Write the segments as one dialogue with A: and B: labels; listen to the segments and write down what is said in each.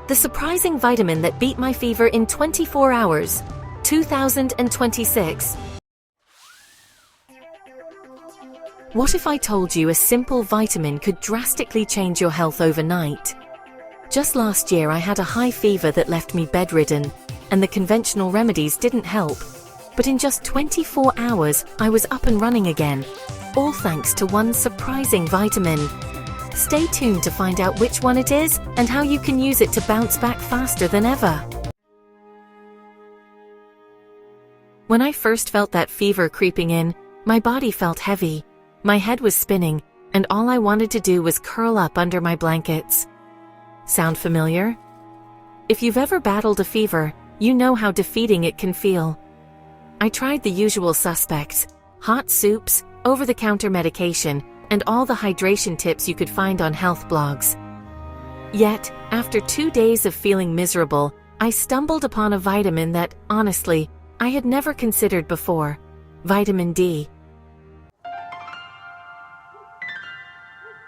A: The surprising vitamin that beat my fever in 24 hours. 2026. What if I told you a simple vitamin could drastically change your health overnight? Just last year I had a high fever that left me bedridden, and the conventional remedies didn't help. But in just 24 hours, I was up and running again, all thanks to one surprising vitamin. Stay tuned to find out which one it is and how you can use it to bounce back faster than ever. When I first felt that fever creeping in, my body felt heavy, my head was spinning, and all I wanted to do was curl up under my blankets. Sound familiar? If you've ever battled a fever, you know how defeating it can feel. I tried the usual suspects: hot soups, over-the-counter medication, and all the hydration tips you could find on health blogs. Yet, after 2 days of feeling miserable, I stumbled upon a vitamin that, honestly, I had never considered before: vitamin D.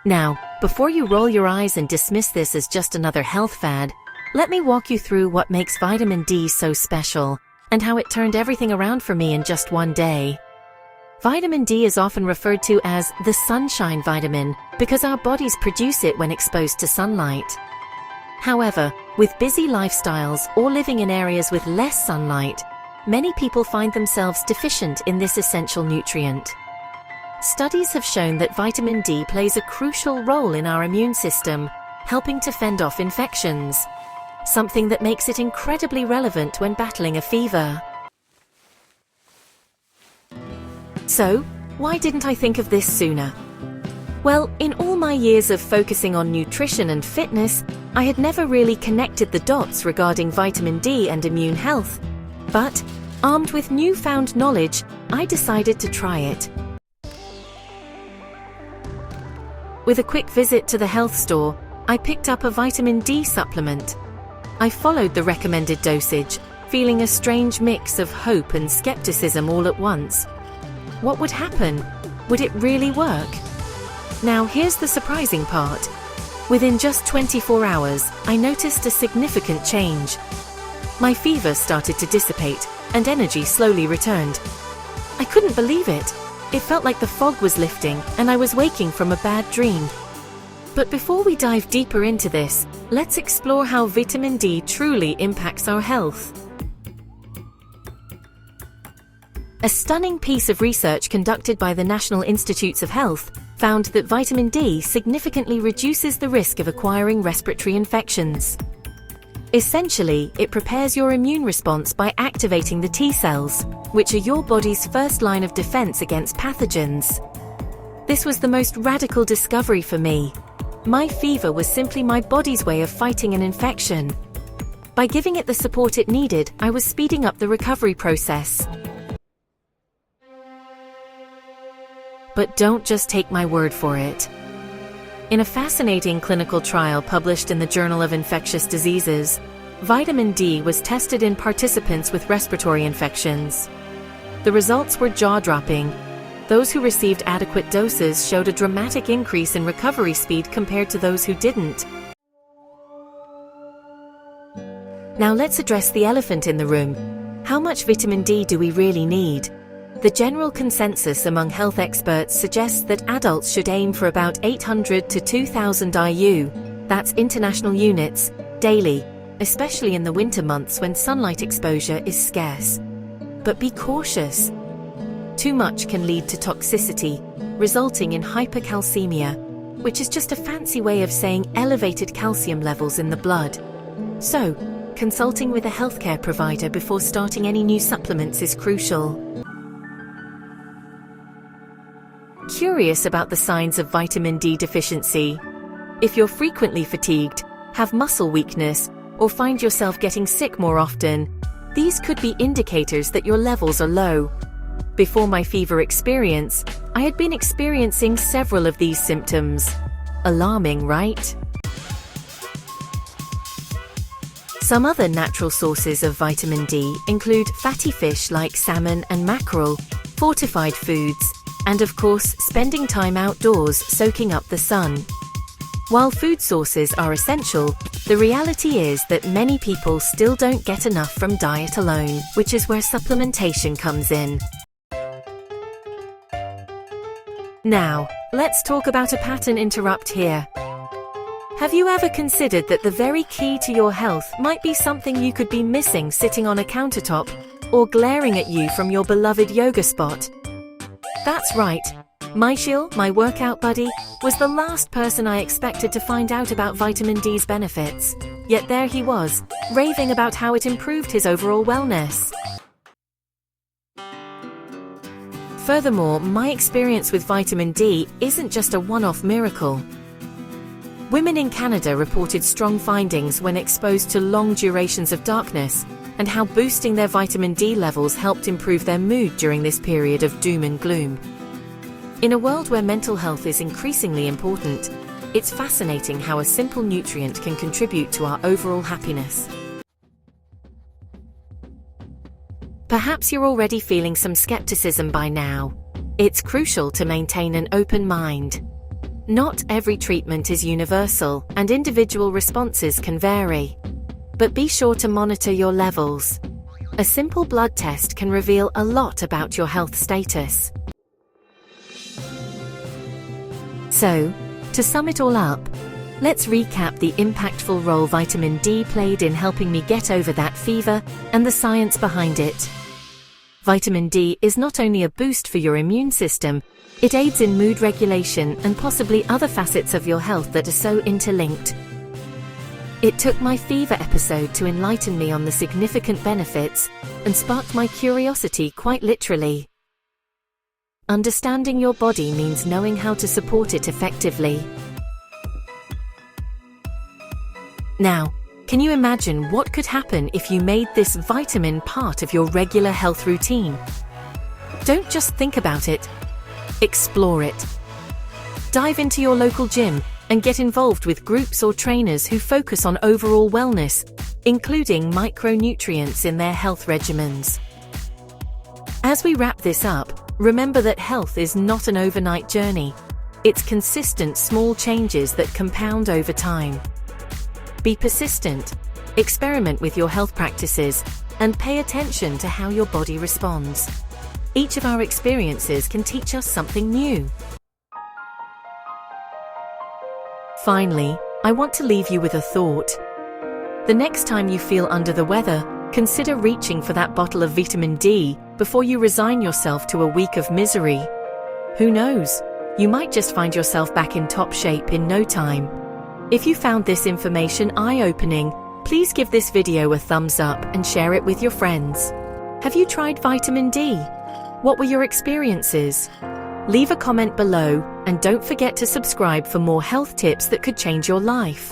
A: Now, before you roll your eyes and dismiss this as just another health fad, let me walk you through what makes vitamin D so special, and how it turned everything around for me in just one day. Vitamin D is often referred to as the sunshine vitamin because our bodies produce it when exposed to sunlight. However, with busy lifestyles or living in areas with less sunlight, many people find themselves deficient in this essential nutrient. Studies have shown that vitamin D plays a crucial role in our immune system, helping to fend off infections, something that makes it incredibly relevant when battling a fever. So, why didn't I think of this sooner? Well, in all my years of focusing on nutrition and fitness, I had never really connected the dots regarding vitamin D and immune health. But, armed with newfound knowledge, I decided to try it. With a quick visit to the health store, I picked up a vitamin D supplement. I followed the recommended dosage, feeling a strange mix of hope and skepticism all at once. What would happen? Would it really work? Now here's the surprising part. Within just 24 hours, I noticed a significant change. My fever started to dissipate, and energy slowly returned. I couldn't believe it. It felt like the fog was lifting, and I was waking from a bad dream. But before we dive deeper into this, let's explore how vitamin D truly impacts our health. A stunning piece of research conducted by the National Institutes of Health found that vitamin D significantly reduces the risk of acquiring respiratory infections. Essentially, it prepares your immune response by activating the T cells, which are your body's first line of defense against pathogens. This was the most radical discovery for me. My fever was simply my body's way of fighting an infection. By giving it the support it needed, I was speeding up the recovery process. But don't just take my word for it. In a fascinating clinical trial published in the Journal of Infectious Diseases, vitamin D was tested in participants with respiratory infections. The results were jaw-dropping. Those who received adequate doses showed a dramatic increase in recovery speed compared to those who didn't. Now let's address the elephant in the room. How much vitamin D do we really need? The general consensus among health experts suggests that adults should aim for about 800 to 2000 IU, that's international units, daily, especially in the winter months when sunlight exposure is scarce. But be cautious. Too much can lead to toxicity, resulting in hypercalcemia, which is just a fancy way of saying elevated calcium levels in the blood. So, consulting with a healthcare provider before starting any new supplements is crucial. Curious about the signs of vitamin D deficiency? If you're frequently fatigued, have muscle weakness, or find yourself getting sick more often, these could be indicators that your levels are low. Before my fever experience, I had been experiencing several of these symptoms. Alarming, right? Some other natural sources of vitamin D include fatty fish like salmon and mackerel, fortified foods, and of course, spending time outdoors soaking up the sun. While food sources are essential, the reality is that many people still don't get enough from diet alone, which is where supplementation comes in. Now, let's talk about a pattern interrupt here. Have you ever considered that the very key to your health might be something you could be missing sitting on a countertop or glaring at you from your beloved yoga spot? That's right. Michael, my workout buddy, was the last person I expected to find out about vitamin D's benefits. Yet there he was, raving about how it improved his overall wellness. Furthermore, my experience with vitamin D isn't just a one-off miracle. Women in Canada reported strong findings when exposed to long durations of darkness, and how boosting their vitamin D levels helped improve their mood during this period of doom and gloom. In a world where mental health is increasingly important, it's fascinating how a simple nutrient can contribute to our overall happiness. Perhaps you're already feeling some skepticism by now. It's crucial to maintain an open mind. Not every treatment is universal, and individual responses can vary. But be sure to monitor your levels. A simple blood test can reveal a lot about your health status. So, to sum it all up, let's recap the impactful role vitamin D played in helping me get over that fever and the science behind it. Vitamin D is not only a boost for your immune system, it aids in mood regulation and possibly other facets of your health that are so interlinked. It took my fever episode to enlighten me on the significant benefits and sparked my curiosity quite literally. Understanding your body means knowing how to support it effectively. Now, can you imagine what could happen if you made this vitamin part of your regular health routine? Don't just think about it, explore it. Dive into your local gym and get involved with groups or trainers who focus on overall wellness, including micronutrients in their health regimens. As we wrap this up, remember that health is not an overnight journey. It's consistent small changes that compound over time. Be persistent, experiment with your health practices, and pay attention to how your body responds. Each of our experiences can teach us something new. Finally, I want to leave you with a thought. The next time you feel under the weather, consider reaching for that bottle of vitamin D before you resign yourself to a week of misery. Who knows? You might just find yourself back in top shape in no time. If you found this information eye-opening, please give this video a thumbs up and share it with your friends. Have you tried vitamin D? What were your experiences? Leave a comment below, and don't forget to subscribe for more health tips that could change your life.